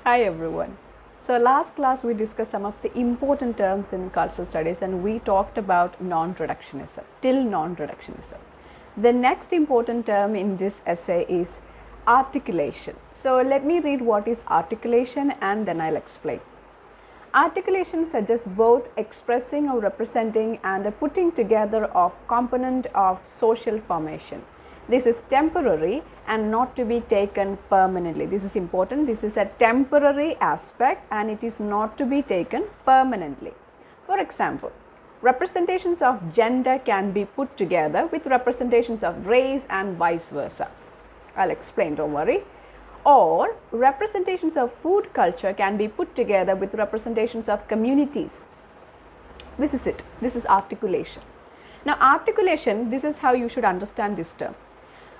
Hi everyone. So last class we discussed some of the important terms in cultural studies and we talked about non-reductionism, till non-reductionism. The next important term in this essay is articulation. So let me read what is articulation and then I'll explain. Articulation suggests both expressing or representing and the putting together of component of social formation. This is temporary and not to be taken permanently. This is important. This is a temporary aspect and it is not to be taken permanently. For example, representations of gender can be put together with representations of race and vice versa. I'll explain, don't worry. Or representations of food culture can be put together with representations of communities. This is it. This is articulation. Now, articulation, this is how you should understand this term.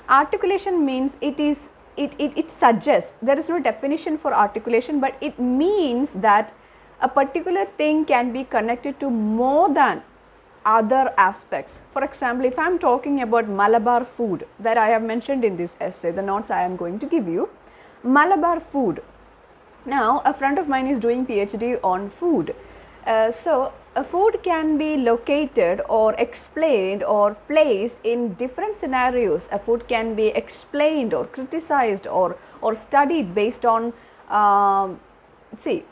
Articulation means it suggests, there is no definition for articulation, but it means that a particular thing can be connected to more than other aspects. For example, if I am talking about Malabar food that I have mentioned in this essay, the notes I am going to give you, Malabar food. Now, a friend of mine is doing PhD on food. So, a food can be located or explained or placed in different scenarios. A food can be explained or criticized or studied based on,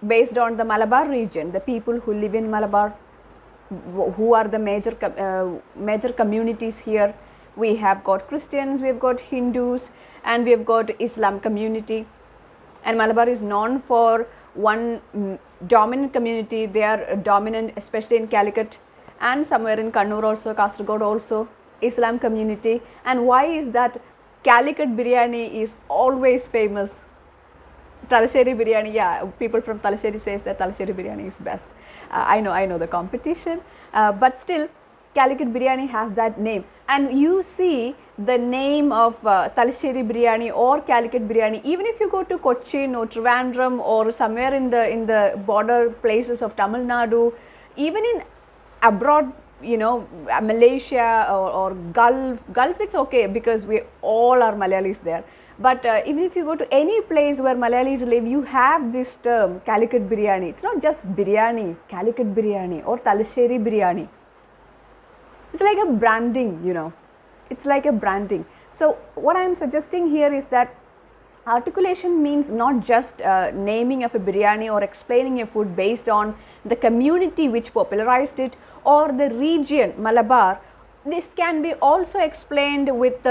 based on the Malabar region, the people who live in Malabar, who are the major communities here. We have got Christians, we have got Hindus, and we have got Islam community. And Malabar is known for one dominant community. They are dominant especially in Calicut and somewhere in Kannur also, Kasaragod also, Islam community. And why is that Calicut biryani is always famous? Talasheri biryani, yeah, people from Talasheri says that Talasheri biryani is best. I know the competition, but still Calicut biryani has that name. And you see the name of Talasheri biryani or Calicut biryani, even if you go to Cochin or Trivandrum or somewhere in the border places of Tamil Nadu, even in abroad, you know, Malaysia or Gulf it's okay because we all are Malayalis there. But even if you go to any place where Malayalis live, you have this term Calicut biryani. It's not just biryani, Calicut biryani or Talasheri biryani. It's like a branding, you know, it's like a branding. So, what I am suggesting here is that articulation means not just naming of a biryani or explaining a food based on the community which popularized it or the region, Malabar. This can be also explained with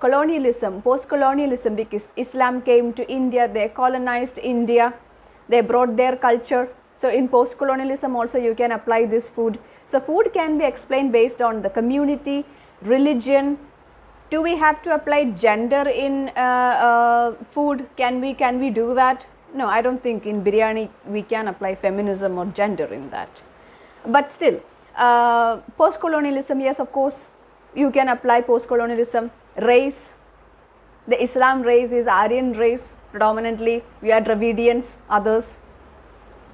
colonialism, post-colonialism, because Islam came to India, they colonized India, they brought their culture. So, in post-colonialism also you can apply this food. So, food can be explained based on the community, religion. Do we have to apply gender in food? Can we do that? No, I don't think in biryani we can apply feminism or gender in that. But still, post-colonialism, yes, of course, you can apply post-colonialism. Race, the Islam race is Aryan race predominantly. We are Dravidians, others.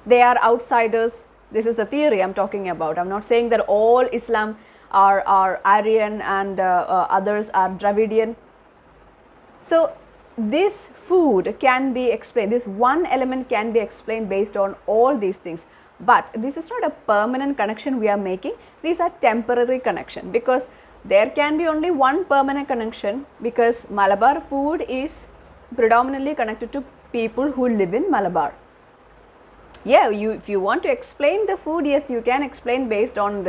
They are outsiders. This is the theory I am talking about. I am not saying that all Islam are Aryan and others are Dravidian. So, this food can be explained, this one element can be explained based on all these things. But this is not a permanent connection we are making. These are temporary connection because there can be only one permanent connection because Malabar food is predominantly connected to people who live in Malabar. Yeah, if you want to explain the food, yes, you can explain based on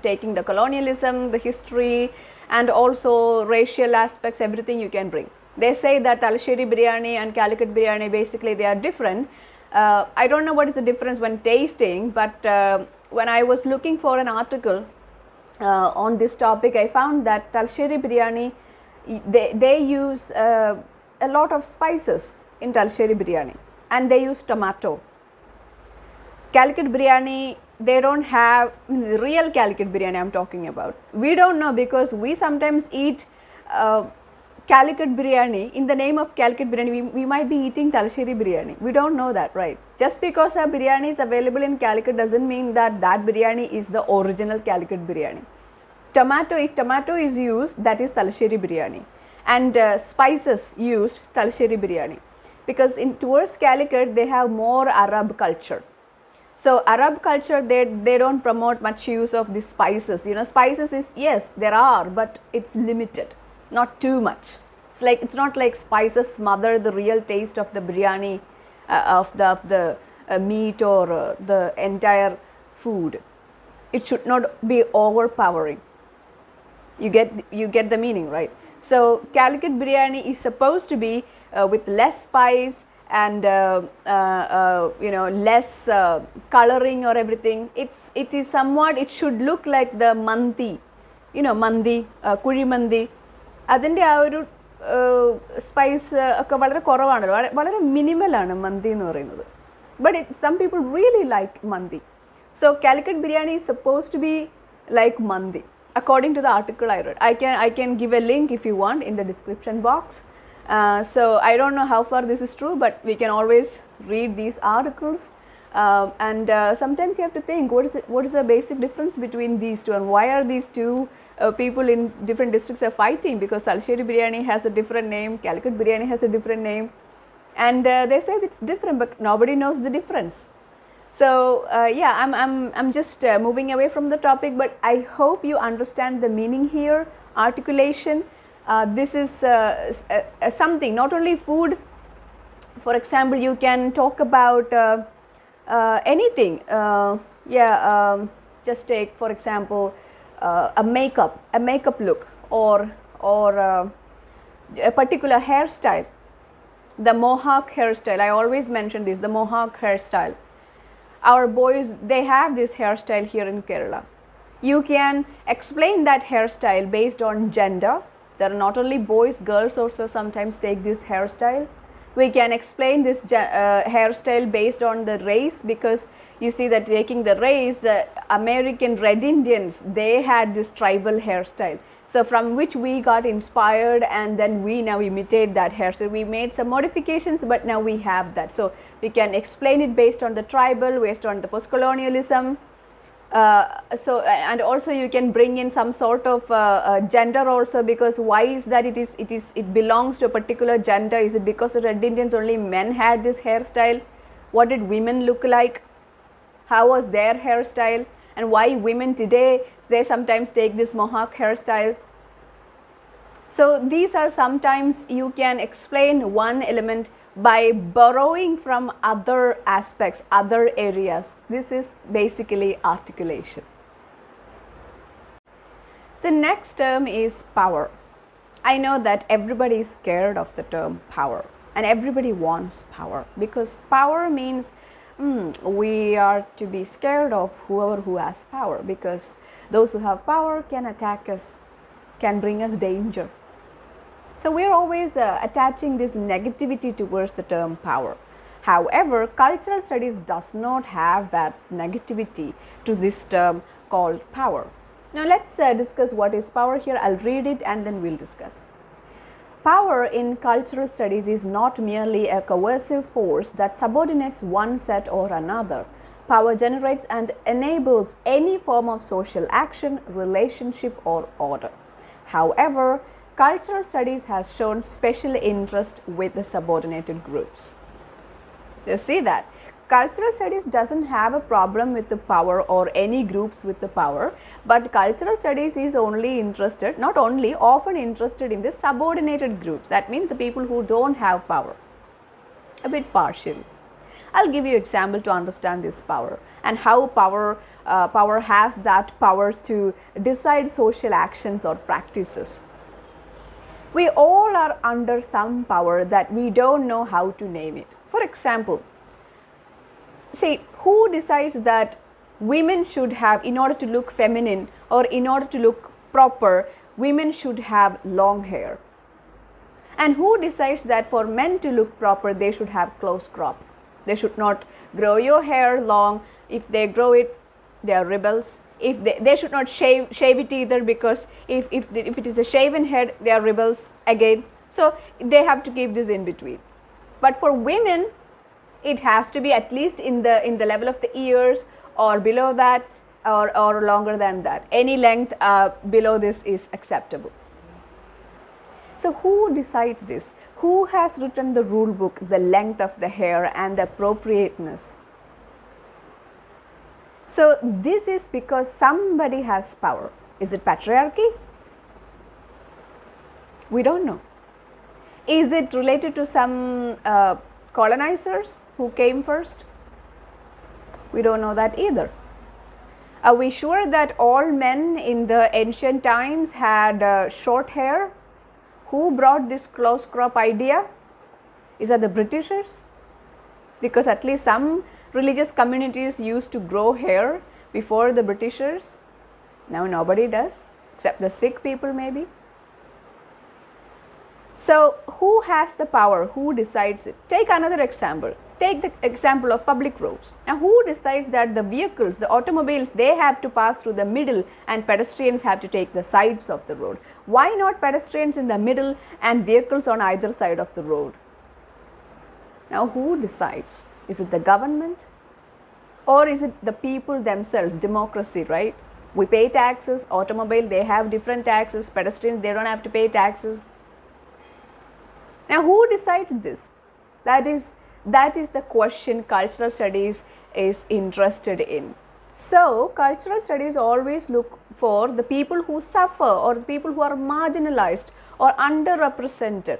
taking the colonialism, the history and also racial aspects, everything you can bring. They say that Talasheri biryani and Calicut biryani, basically they are different. I don't know what is the difference when tasting, but when I was looking for an article on this topic, I found that Talasheri biryani, they use a lot of spices in Talasheri biryani and they use tomato. Calicut biryani, they don't have real Calicut biryani I am talking about. We don't know because we sometimes eat Calicut biryani. In the name of Calicut biryani, we might be eating Talasheri biryani. We don't know that, right? Just because a biryani is available in Calicut doesn't mean that that biryani is the original Calicut biryani. Tomato, if tomato is used, that is Talasheri biryani. And spices used, Talasheri biryani. because in towards Calicut they have more Arab culture. So Arab culture, they don't promote much use of the spices. You know, spices is, yes, there are, but it's limited, not too much. It's not like spices smother the real taste of the biryani, of the meat or the entire food. It should not be overpowering. You get the meaning, right? So Calicut biryani is supposed to be with less spice and less coloring or everything. It is somewhat, it should look like the mandi, mandi, kuri mandi. അതിൻ്റെ ആ ഒരു spice ഒക്കെ വളരെ കുറവാണല്ലോ, വളരെ മിനിമലാണ് മന്തി എന്ന് പറയുന്നത്. But some people really like mandi. So Calicut biryani is supposed to be like mandi, according to the article I read. I can give a link if you want in the description box. So I don't know how far this is true, but we can always read these articles. And sometimes you have to think, what is the basic difference between these two, and why are these two people in different districts are fighting? Because Talsheri biryani has a different name, Calicut biryani has a different name, and they say it's different, but nobody knows the difference. So yeah, I'm just moving away from the topic, but I hope you understand the meaning here. Articulation, this is something, not only food. For example, you can talk about anything. Just take for example a makeup look, or a particular hairstyle. The mohawk hairstyle, I always mention this, the mohawk hairstyle. Our boys, they have this hairstyle here in Kerala. You can explain that hairstyle based on gender. There are not only boys, girls also sometimes take this hairstyle. We can explain this hairstyle based on the race, because you see that taking the race, the American Red Indians, they had this tribal hairstyle. So from which we got inspired, and then we now imitate that hairstyle. We made some modifications, but now we have that. So we can explain it based on the tribal, based on the post-colonialism. So and also you can bring in some sort of gender also, because why is that it belongs to a particular gender? Is it because the Red Indians only men had this hairstyle? What did women look like? How was their hairstyle? And why women today, they sometimes take this mohawk hairstyle? So these are, sometimes you can explain one element by borrowing from other aspects, other areas. This is basically articulation. The next term is power. I know that everybody is scared of the term power, and everybody wants power, because power means we are to be scared of whoever who has power, because those who have power can attack us, can bring us danger. So we are always attaching this negativity towards the term power. However, cultural studies does not have that negativity to this term called power. Now let's discuss what is power here. I'll read it and then we'll discuss. Power in cultural studies is not merely a coercive force that subordinates one set or another. Power generates and enables any form of social action, relationship, or order. However, cultural studies has shown special interest with the subordinated groups. You see that? Cultural studies doesn't have a problem with the power or any groups with the power, but cultural studies is only interested, not only, often interested in the subordinated groups. That means the people who don't have power. A bit partial. I'll give you example to understand this power, and how power has that power to decide social actions or practices. We all are under some power that we don't know how to name it. For example, say, who decides that women should have, in order to look feminine or in order to look proper, women should have long hair? And who decides that for men to look proper, they should have close crop? They should not grow your hair long. If they grow it, they are rebels. If they should not shave it either, because if it is a shaven head, they are rebels again. So they have to keep this in between. But for women, it has to be at least in the level of the ears, or below that, or longer than that. Any length below this is acceptable. So who decides this? Who has written the rule book, the length of the hair and the appropriateness? So this is because somebody has power. Is it patriarchy? We don't know. Is it related to some colonizers who came first? We don't know that either. Are we sure that all men in the ancient times had short hair? Who brought this close crop idea? Is that the Britishers? Because at least some religious communities used to grow hair before the Britishers. Now nobody does, except the Sikh people maybe. So who has the power? Who decides it? Take another example. Take the example of public roads. Now who decides that the vehicles, the automobiles, they have to pass through the middle and pedestrians have to take the sides of the road? Why not pedestrians in the middle and vehicles on either side of the road? Now who decides? Is it the government? Or is it the people themselves? Democracy, right? We pay taxes, automobile, they have different taxes, pedestrians, they don't have to pay taxes. Now who decides this? That is the question cultural studies is interested in. So cultural studies always look for the people who suffer or the people who are marginalized or underrepresented.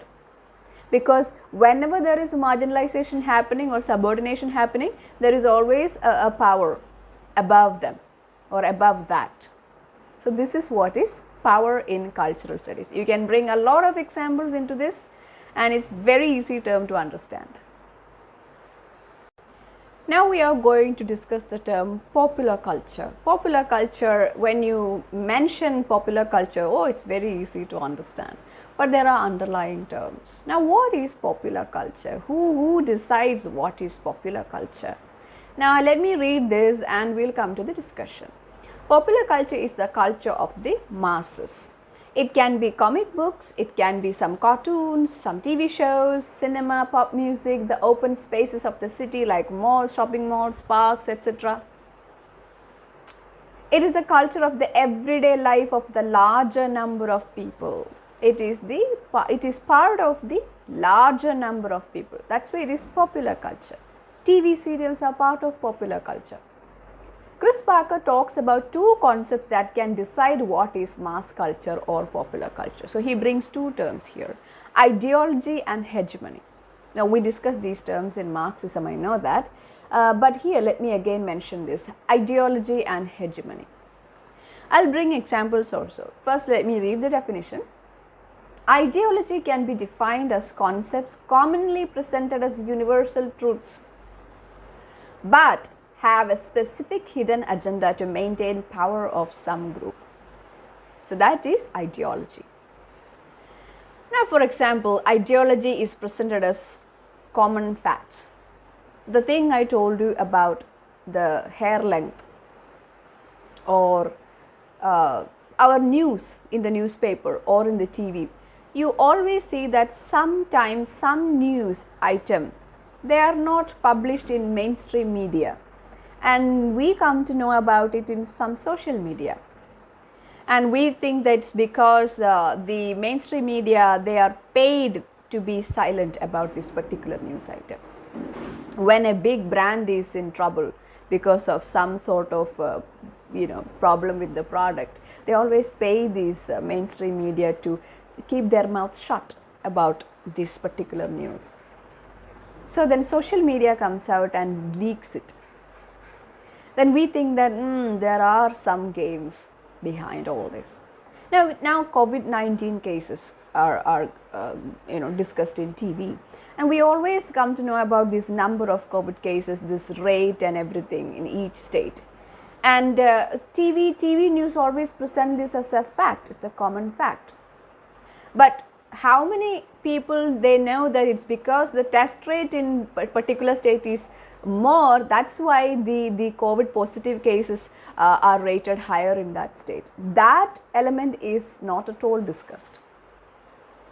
Because whenever there is marginalization happening or subordination happening, there is always a power above them or above that. So this is what is power in cultural studies. You can bring a lot of examples into this and it's very easy term to understand. Now we are going to discuss the term popular culture. Popular culture, when you mention popular culture, oh, it's very easy to understand. But there are underlying terms. Now what is popular culture? Who decides what is popular culture? Now let me read this and we'll come to the discussion. Popular culture is the culture of the masses. It can be comic books, it can be some cartoons, some TV shows, cinema, pop music, the open spaces of the city like malls, shopping malls, parks, etc. It is the culture of the everyday life of the larger number of people. It is part of the larger number of people. That's why it is popular culture. TV serials are part of popular culture. Chris Parker talks about two concepts that can decide what is mass culture or popular culture. So he brings two terms here, ideology and hegemony. Now we discussed these terms in Marxism, I know that, but here let me again mention this, ideology and hegemony. I'll bring examples also. First let me read the definition. Ideology can be defined as concepts commonly presented as universal truths, but have a specific hidden agenda to maintain power of some group. So that is ideology. Now for example, ideology is presented as common facts. The thing I told you about the hair length or our news in the newspaper or in the TV, you always see that sometimes some news item, they are not published in mainstream media. And we come to know about it in some social media. And we think that's because the mainstream media, they are paid to be silent about this particular news item. When a big brand is in trouble because of some sort of problem with the product, they always pay these mainstream media to keep their mouth shut about this particular news. So then social media comes out and leaks it. Then we think that there are some games behind all this. Now COVID-19 cases are discussed in TV, and we always come to know about this number of COVID cases, this rate and everything in each state. And TV news always present this as a fact, it's a common fact. But how many people they know that it's because the test rate in a particular state is more, that's why the COVID positive cases are rated higher in that state. That element is not at all discussed.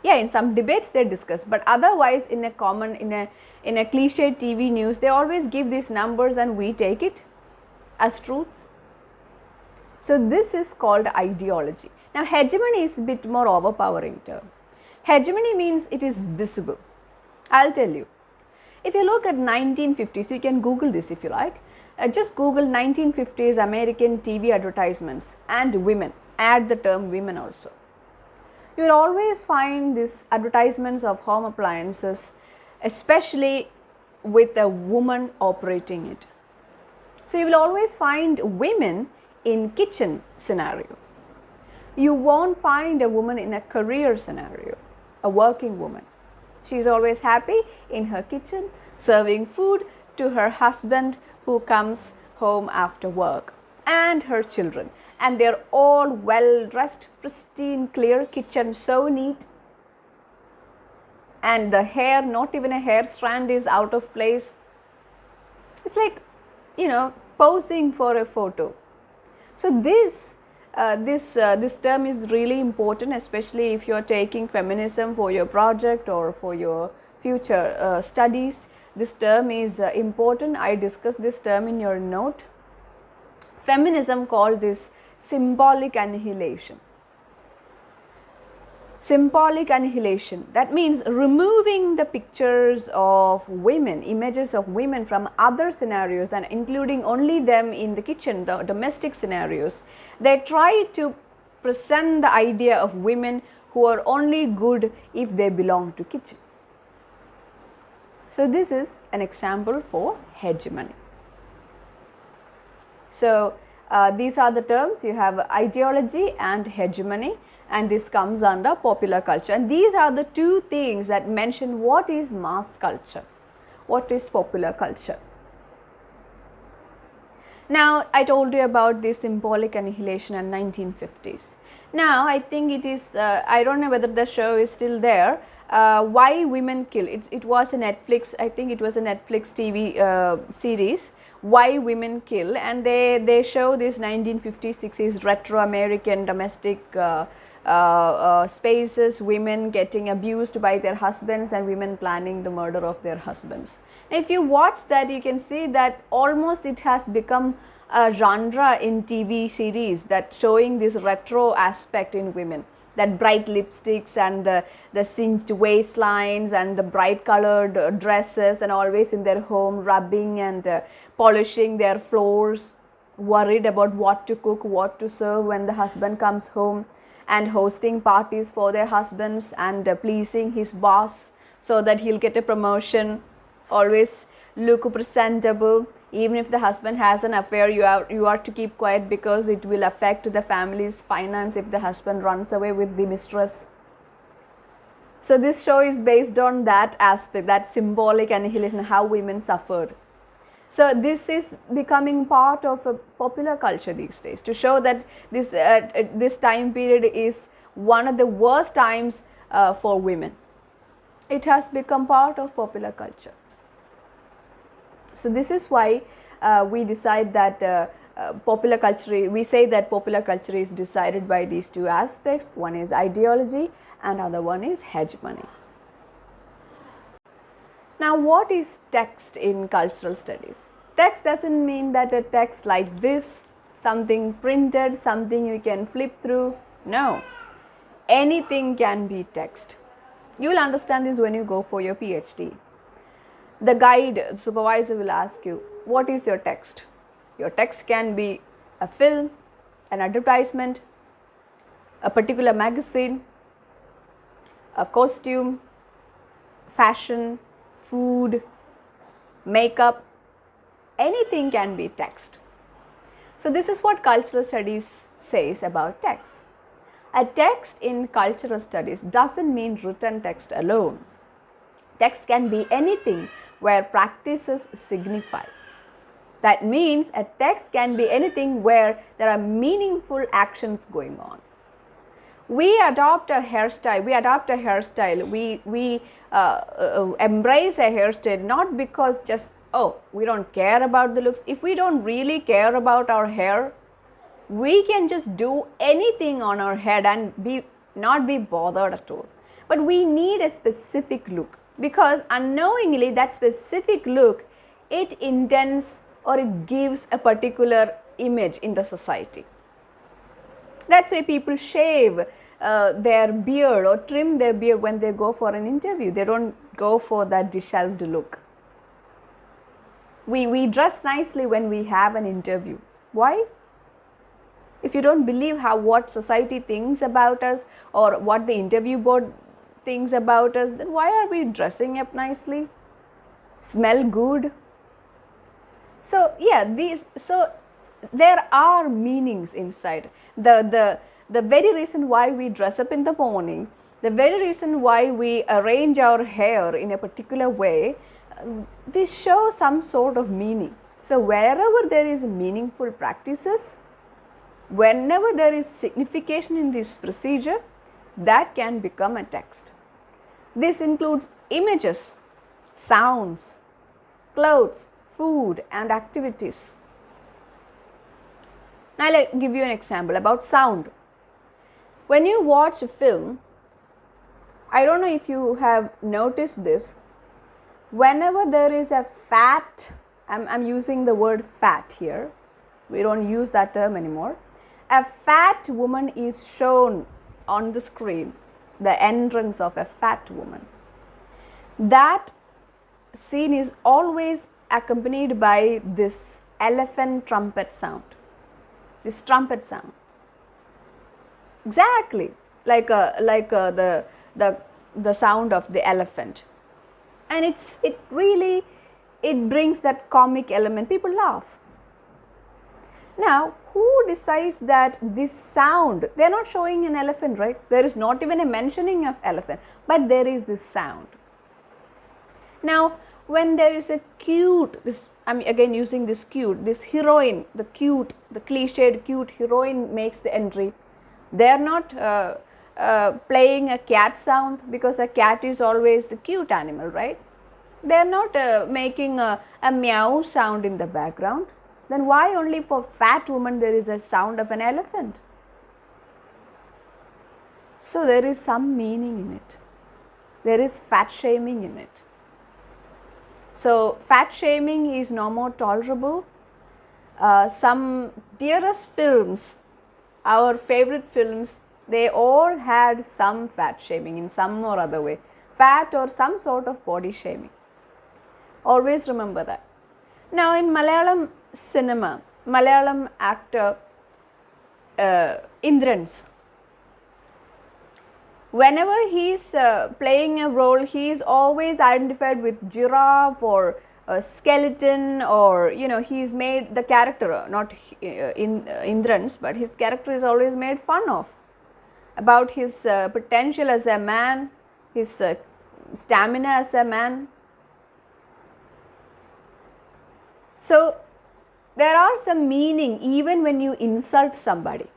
Yeah, in some debates they discuss, but otherwise in a cliche TV news, they always give these numbers and we take it as truths. So this is called ideology. Now hegemony is a bit more overpowering term. Hegemony means it is visible. I'll tell you. If you look at 1950s, you can Google this if you like. Just Google 1950s American TV advertisements and women. Add the term women also. You will always find these advertisements of home appliances, especially with a woman operating it. So you will always find women in kitchen scenario. You won't find a woman in a career scenario, a working woman. She is always happy in her kitchen, serving food to her husband who comes home after work, and her children. And they're all well dressed, pristine, clear, kitchen so neat. And the hair, not even a hair strand is out of place. It's like, posing for a photo. So this term is really important, especially if you are taking feminism for your project or for your future studies. This term is important. I discussed this term in your note. Feminism called this symbolic annihilation. Symbolic annihilation, that means removing the pictures of women, images of women from other scenarios and including only them in the kitchen, the domestic scenarios. They try to present the idea of women who are only good if they belong to kitchen. So this is an example for hegemony. So these are the terms. You have ideology and hegemony, and this comes under popular culture. And these are the two things that mention what is mass culture, what is popular culture. Now, I told you about the symbolic annihilation in 1950s. Now, I think it is, I don't know whether the show is still there, Why Women Kill. It was a Netflix, I think it was a Netflix TV series, Why Women Kill, and they show this 1950s retro American domestic spaces, women getting abused by their husbands and women planning the murder of their husbands. If you watch that, you can see that almost it has become a genre in TV series that showing this retro aspect in women, that bright lipsticks and the cinched waistlines and the bright colored dresses, and always in their home rubbing and polishing their floors, worried about what to cook, what to serve when the husband comes home, and hosting parties for their husbands and pleasing his boss so that he'll get a promotion, always look presentable. Even if the husband has an affair, you are to keep quiet because it will affect the family's finance if the husband runs away with the mistress. So this show is based on that aspect, that symbolic annihilation, how women suffered. So this is becoming part of a popular culture these days, to show that this time period is one of the worst times for women. It has become part of popular culture. So this is why we decide that popular culture, we say that popular culture is decided by these two aspects. One is ideology and other one is hegemony. Now, what is text in cultural studies? Text doesn't mean that a text like this, something printed, something you can flip through. No, anything can be text. You will understand this when you go for your PhD. The guide, supervisor will ask you, what is your text? Your text can be a film, an advertisement, a particular magazine, a costume, fashion, food, makeup, anything can be text. So this is what cultural studies says about text. A text in cultural studies doesn't mean written text alone. Text can be anything where practices signify. That means a text can be anything where there are meaningful actions going on. We adopt a hairstyle, we embrace a hairstyle not because just, oh, we don't care about the looks. If we don't really care about our hair, we can just do anything on our head and not be bothered at all. But we need a specific look, because unknowingly that specific look, it indents or it gives a particular image in the society. That's why people shave their beard or trim their beard when they go for an interview. They don't go for that disheveled look. We dress nicely when we have an interview. Why? If you don't believe what society thinks about us or what the interview board thinks about us, then why are we dressing up nicely? Smell good? So there are meanings inside. The very reason why we dress up in the morning, the very reason why we arrange our hair in a particular way, this shows some sort of meaning. So wherever there is meaningful practices, whenever there is signification in this procedure, that can become a text. This includes images, sounds, clothes, food and activities. Now I'll give you an example about sound. When you watch a film, I don't know if you have noticed this, whenever there is a fat, I'm using the word fat here, we don't use that term anymore, a fat woman is shown on the screen, the entrance of a fat woman. That scene is always accompanied by this elephant trumpet sound, this trumpet sound. Exactly like the sound of the elephant, and it really brings that comic element. People laugh. Now, who decides that this sound? They are not showing an elephant, right? There is not even a mentioning of elephant, but there is this sound. Now, when there is a cute, I'm again using this cute, this heroine, the cliched cute heroine makes the entry. They are not playing a cat sound, because a cat is always the cute animal, right? They are not making a meow sound in the background. Then why only for fat woman there is a sound of an elephant? So there is some meaning in it. There is fat shaming in it. So fat shaming is no more tolerable. Some dearest films, our favorite films, they all had some fat shaming in some or other way. Fat or some sort of body shaming. Always remember that. Now in Malayalam cinema, Malayalam actor Indrans, whenever he is playing a role, he is always identified with giraffe or skeleton, or he is made the character, not Indrans, but his character is always made fun of, about his potential as a man, his stamina as a man. So there are some meaning even when you insult somebody.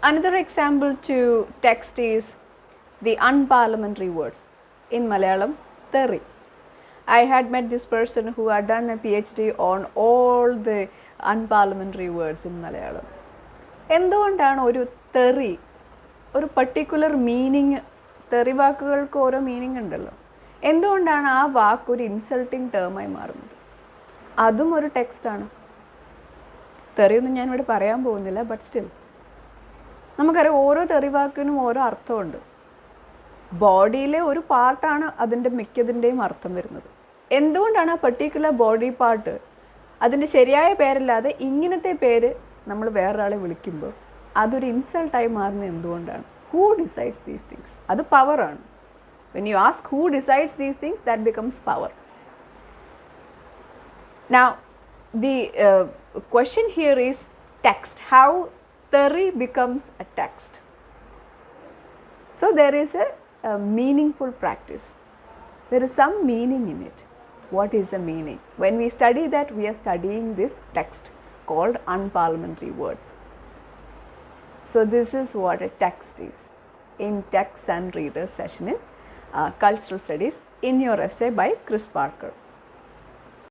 Another example to text is the unparliamentary words. In Malayalam, theri. I had met this person who had done a PhD on all the unparliamentary words in Malayalam. എന്തുകൊണ്ടാണ് ഒരു തെറി, ഒരു particular meaning, തെറി വാക്കുകൾക്ക് ഓരോ meaning ഉണ്ടല്ലോ, എന്തുകൊണ്ടാണ് ആ വാക്ക് ഒരു ഇൻസൾട്ടിങ് ടേമായി മാറുന്നത്? അതും ഒരു ടെക്സ്റ്റാണ്. തെറിയൊന്നും ഞാനിവിടെ പറയാൻ പോകുന്നില്ല, ബട്ട് സ്റ്റിൽ നമുക്കറിയാം ഓരോ തെറി വാക്കിനും ഓരോ അർത്ഥമുണ്ട്. ബോഡിയിലെ ഒരു പാർട്ടാണ് അതിൻ്റെ മിക്കതിൻ്റെയും അർത്ഥം വരുന്നത്. എന്തുകൊണ്ടാണ് ആ പർട്ടിക്കുലർ ബോഡി പാർട്ട് അതിൻ്റെ ശരിയായ പേരല്ലാതെ ഇങ്ങനത്തെ പേര് നമ്മൾ വേറൊരാളെ വിളിക്കുമ്പോൾ അതൊരു ഇൻസൾട്ടായി മാറുന്നത് എന്തുകൊണ്ടാണ്? Who decides these things? അത് പവറാണ്. When you ask who decides these things, that becomes power. Now, the question here is text. How theri becomes a text? So there is a meaningful practice. There is some meaning in it. What is the meaning? When we study that, we are studying this text called unparliamentary words. So this is what a text is in Text and Readers session in Cultural Studies, in your essay by Chris Parker.